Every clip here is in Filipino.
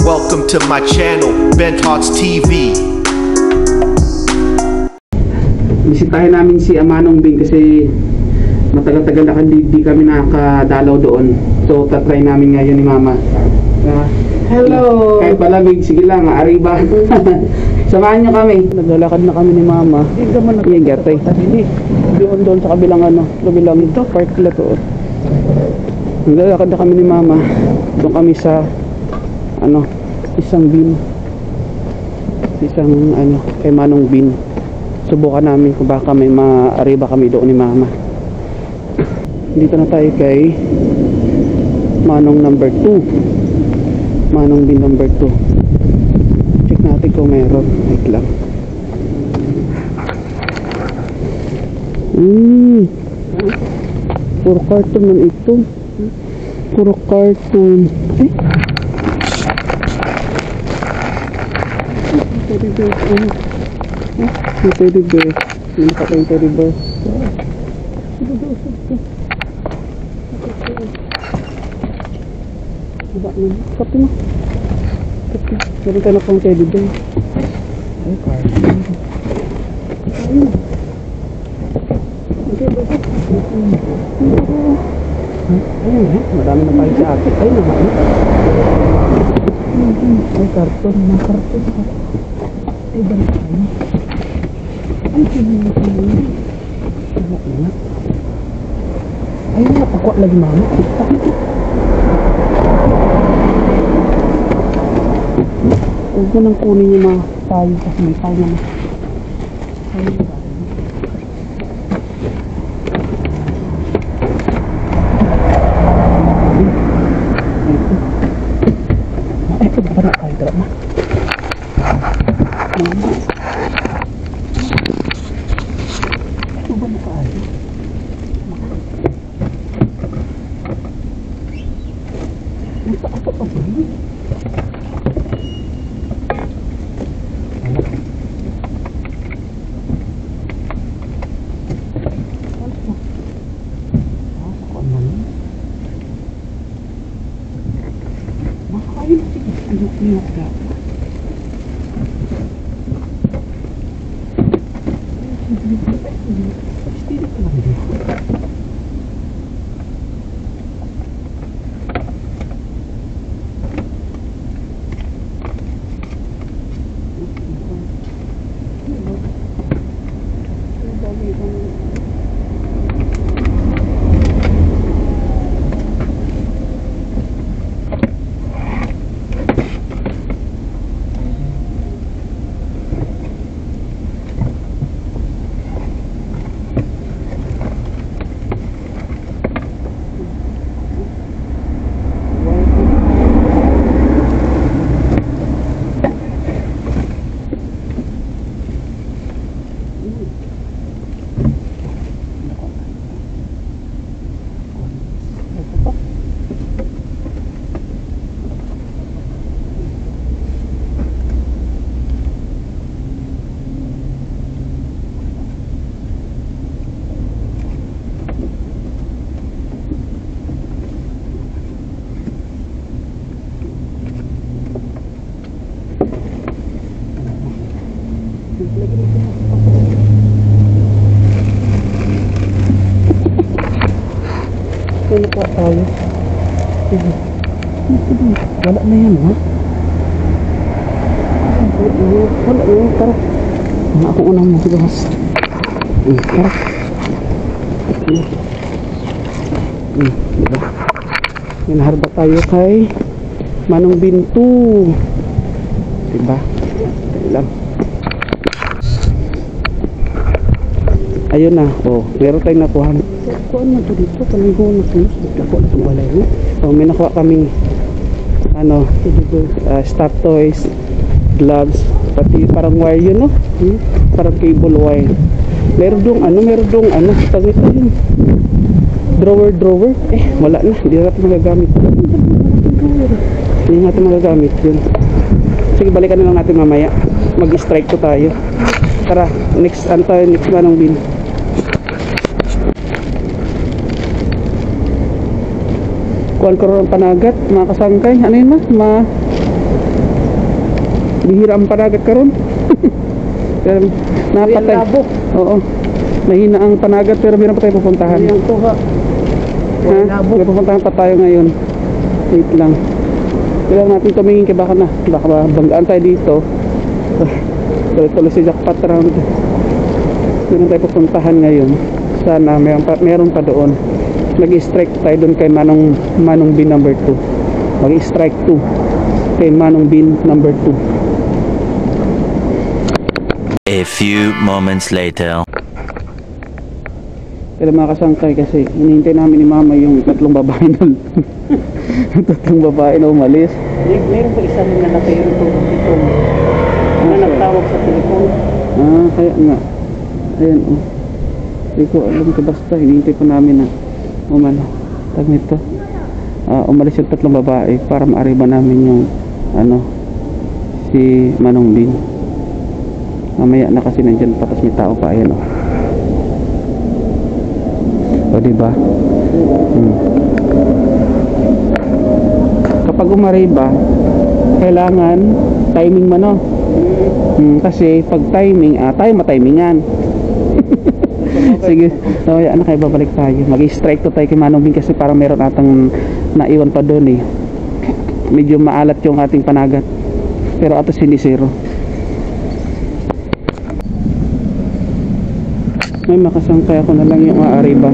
Welcome to my channel, Ben Talks TV. Bisitahin namin si Amanong Bin kasi matagal-tagal na di kami nakadalaw doon. So tatry namin ngayon ni Mama. Hello! Kahit palamig, sige lang, arriba. Samahan nyo kami. Naglalakad na kami ni Mama. Yan, gatay. Doon sa kabilang park la to. Naglalakad na kami ni Mama. Doon kami sa isang bin. Kay Manong Bin. Subukan namin kung baka may ma-arriba kami doon ni Mama. Dito na tayo kay Manong number 2. Manong Bin number 2. Check natin kung mayroon. Wait lang. Puro cartoon man ito. Puro cartoon. Teddy bear. Teddy bear. Nalika ko yung teddy bear. Kapi mo. Meron tayo na pang teddy bear. Ay, cartoon. Marami na tayo sa akin. Ay, naman. Ay, karton. Ay, balik tayo. Ay, sinunod tayo. Ay, napakwa lagi, Mama. Huwag mo nang kunin yung mga tayo kasi may tayo naman. Tayo naman. Ano pa tayo? Wala na yan, ha? Wala na yan, tara. Ako unang magluwas. Tara. Diba? Harba tayo kay Manong Bin 2. Diba? Tayo lang. Ayun na, meron tayong nakuha. Kuhaan na ito dito, paligo na ito. Nakuha na ito walay mo. May nakuha kaming stop toys, gloves, pati parang wire yun, no? Parang cable wire. Meron dong tawag ito yun. Drawer. Wala na, hindi natin magagamit. Hindi natin magagamit yun. Sige, balikan na lang natin mamaya. Mag-strike to tayo. Tara, next Manong Bin. Kuhan ko rin panagat, mga kasangkay. Ano yun, Bihira ang panagat karon. Pero napatay. Oo. Mahina ang panagat pero meron pa tayo pupuntahan. Ang tuha. Ha? May pupuntahan pa tayo ngayon. Wait lang. Kailangan natin tumingin kay baka banggaan tayo dito. Tuloy-tuloy si jackpot round. Meron tayo pupuntahan ngayon. Sana meron pa doon. Mag-strike tayo doon kay Manong Bin number 2. Mag-strike 2 kay Manong Bin number 2. A few moments later. Kaya mga kasangkay kasi hinihintay namin ni Mama yung tatlong babae na tatlong babae na umalis. Meron pa isa na nakayong dito. Na nagtawag sa telepon. Kaya nga. Ayan oh. Hindi ko alam ko basta hinihintay pa namin na tag nito. Umalis yung tatlong babae para maariba namin yung si Manong Bin. Mamaya na kasi nandyan patas may tao pa. Ayan oh. O diba? Kapag umariba kailangan timing man no? Kasi pag timing tayo matimingan. Sige, so ano kayo babalik tayo. Mag-strike to tayo kay Manong Bin kasi parang meron atang naiwan pa doon eh. Medyo maalat yung ating panagat. Pero atos hindi zero. May makasangkay ako na lang yung aariba.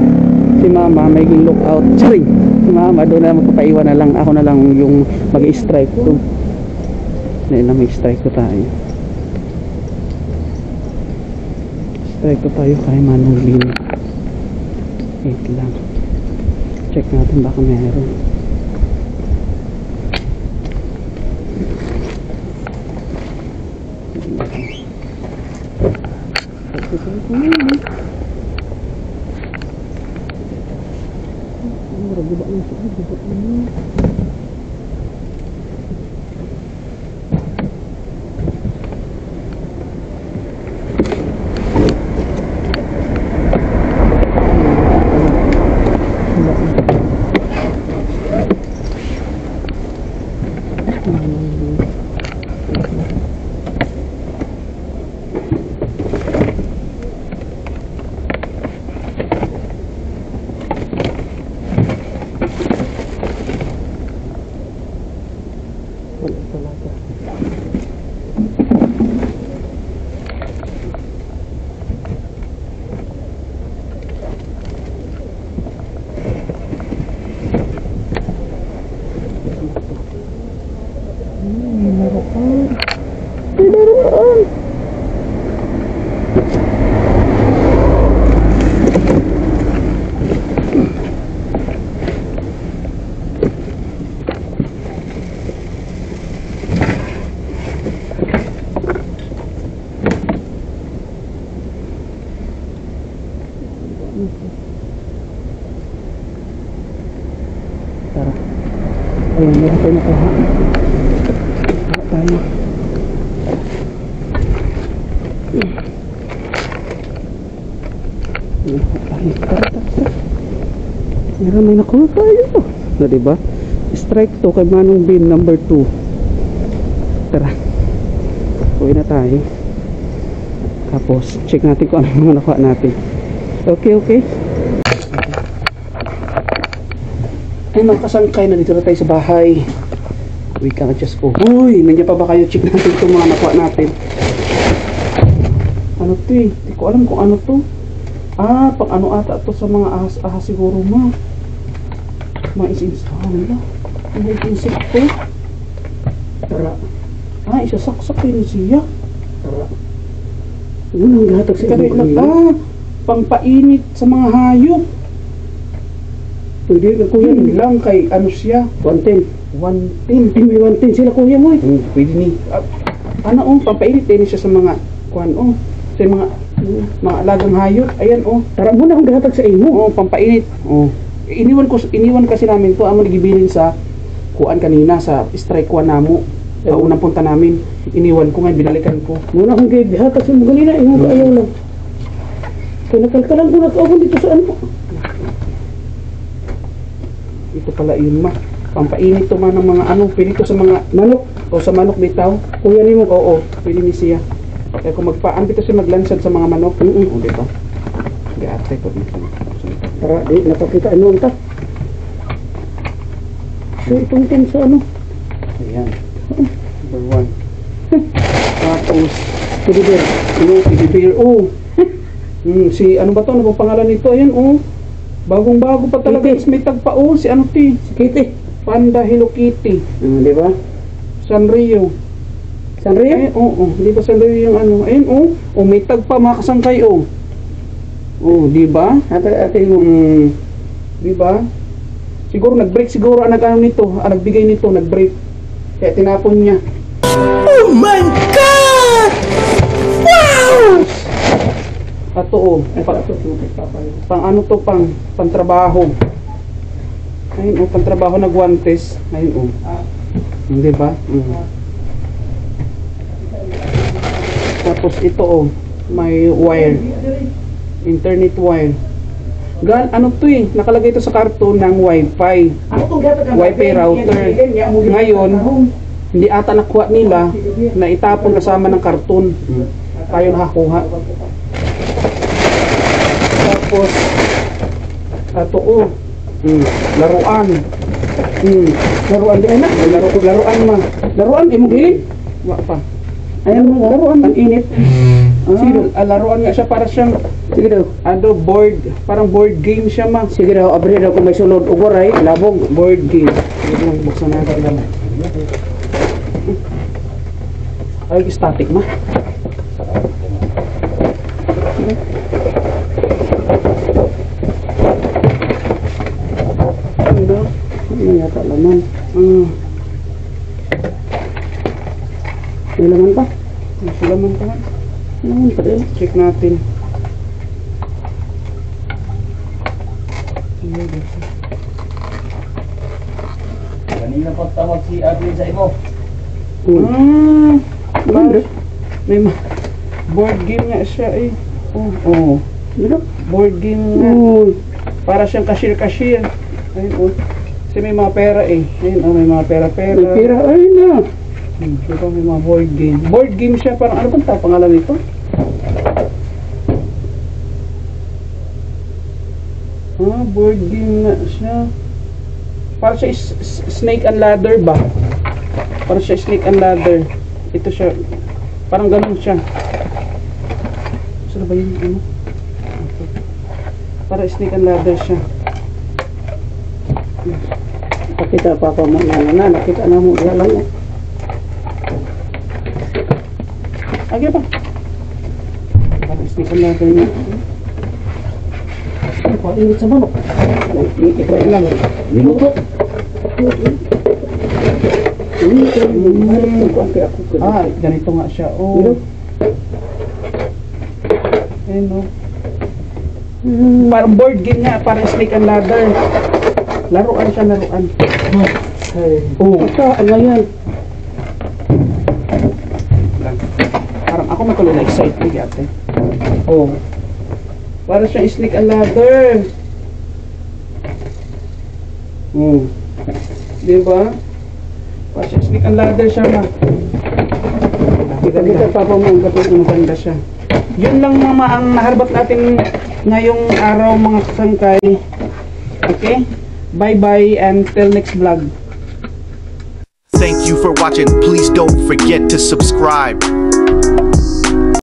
Si Mama may lookout. Sorry. Si Mama doon na magpapaiwan na lang. Ako na lang yung mag-strike to. Ngayon na may strike ko tayo. Strike ko tayo kay Manong Bin. Wait lang. Check natin baka meron. Tara. Ayun, meron tayo nakuha. Tara tayo. Tara. Meron may nakuha tayo. Na diba? Strike to kay Manong Bin number 2. Tara. Uwi na tayo. Tapos check natin kung ano mga nakuha natin. Okay. Ay mga kasangkay, nandito na tayo sa bahay. We can adjust po. Uy, nandiyan pa ba kayo? Check natin itong mga nakuha natin. Ano to eh? Hindi ko alam kung ano to. Pang ano ata to sa mga ahas siguro ma. Mga isinsahan. Ano yung insekto? Tara. Isasaksak yun siya. Tara. Ano ang gahatag sa kanila? Pangpainit sa mga hayop. Pwede ka kuya lang kay ano siya? 110. 110. May 110 sila kuya mo eh. Pwede ni. Pampainit din siya sa mga sa mga alagang hayop. Ayan Tara muna akong gahatag sa imo. Pampainit. Iniwan kasi namin to. Amo nagibilin sa kuan kanina sa strike 1 namo. Sa unang punta namin. Iniwan ko nga, binalikan ko. Muna akong gahatag sa imo kanina. Ayaw lang. Kaya nakalkalan ko na ito dito sa ano. Ito pala yun ma. Pampainit to man ng mga ano, pwede to sa mga manok o sa manok bitaw. Kuya ni mo, oo, pwede ni siya. Kaya kung magpaan bitaw siya maglansad sa mga manok, o dito. Di ate ko dito. Para di napakita ano ta. So itong tin sa ano? Ayan. Number 1. Tapos, Teddy bear. teddy bear. Si ano ba to? Ano ba pangalan nito? Ayan, bagong-bago pa talaga. Kitty. May tagpa, si ano ti? Si Kitty. Panda Hello Kitty. Di ba? Sanrio. Sanrio? Ay, di ba Sanrio yung ano? Ayun, may tagpa mga kasangkay, di ba? Ate mo. Di ba? Siguro nag-break siguro ang nag-ano nito, ang nagbigay nito, nag-break. Kaya tinapon niya. Oh my God! Wow! Ato, pang ano to, pang trabaho. Ayun, pang trabaho na guwantes. Ayun, di ba? Tapos ito, may wire. Internet wire. Ano to nakalagay ito sa karton ng Wi-Fi. Wi-Fi router. Ngayon, hindi ata nakuha nila na itapon kasama ng karton. Tayo nakakuha. Tapos, ito laruan. Laruan di anak. Laruan ma. Laruan, imong giling? Wa pa. Ayan mo, laruan. Ang init. Laruan nga siya para siyang Sige daw. board, parang board game siya ma. Sige daw, abri daw kung may sulod o goray, labog. Board game. Wait lang, buksan natin lang. Ay, static ma. Ano yata laman? May laman pa? Sulaman pa man. Laman pa rin. Check natin. Kanina pagtawag si Adrian sa imo. May board game nga siya Dito? Board game nga. Para siyang cashier. Ayun, kasi may mga pera Ayun, may mga pera-pera. May pira, ay na. Ito may mga board game. Board game siya, parang ano bang pangalan nito? Board game nga siya. Parang siya snake and ladder ba? Parang siya snake and ladder. Ito siya. Parang ganun siya. Saan ba yun? Ano? Okay. Parang snake and ladder siya. Nakita pa ako na nakita na mo diyan lang. Agay pa. Parang snake and ladder niya. Init sa manok. Wait lang. Minuto. Ganito nga siya. Ayun, parang board game nga, parang snake and ladder. Laruan siya, laruan. Ano yan? Parang ako may kulo na-excite ko yate. Parang siya snake and ladder. Diba? Parang siya snake and ladder siya na. Kita pa po mo Ang ganda siya. Yun lang mama ang naharbat natin ngayong araw mga kasangkay. Okay? Bye-bye and till next vlog. Thank you for watching. Please don't forget to subscribe.